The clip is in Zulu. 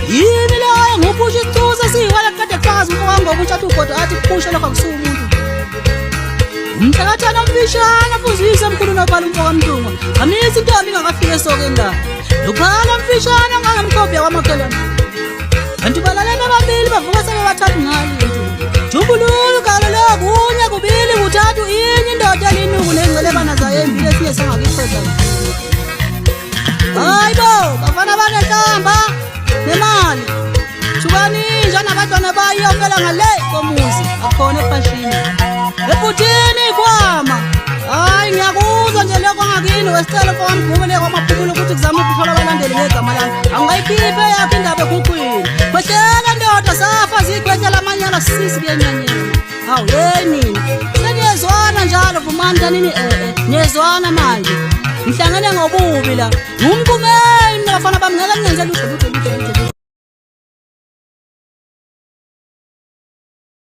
yini leyo ngophusha isithusa siyiwala kade kuqhaza umfowami ngokuthi ugodo athi kuphusha lokho akusuka umuntu umhlakathana omfishana fuzise emkhulu nobhala umfokamntungwa amisi intombi ingakafika esokeni la lokhala mfishana ngangamkhophi yakwamakhelwane kanti balalena ababili bavuka sebebathathu ngalo jumbululu kalo kunye kubili kuthathu inye indoda elinuku nengcelebana zayo embili esinye sengakiqeda hayibo bafana banehlamba nemali thukaninja nabantwana bayiyofela ngale komuzi akhona ephashini ebhutini kwama hayi ngiyakuzwa nje lokho ngakini wesicelo kwamgumele kwamaphumulo ukuthi kuzama ukuthola abalandeli ngegama lami angayikhiphe yakho indaba ekhukhwini kwehleka ndoda safa zikhwehlela amanyala sisi kuyenyanyeni hawu yenini seniyezwana njalo vumani kanini niyezwana manje ngihlangene ngobubi la ngumqumeli mina bafana bami ngeke ngenze lutho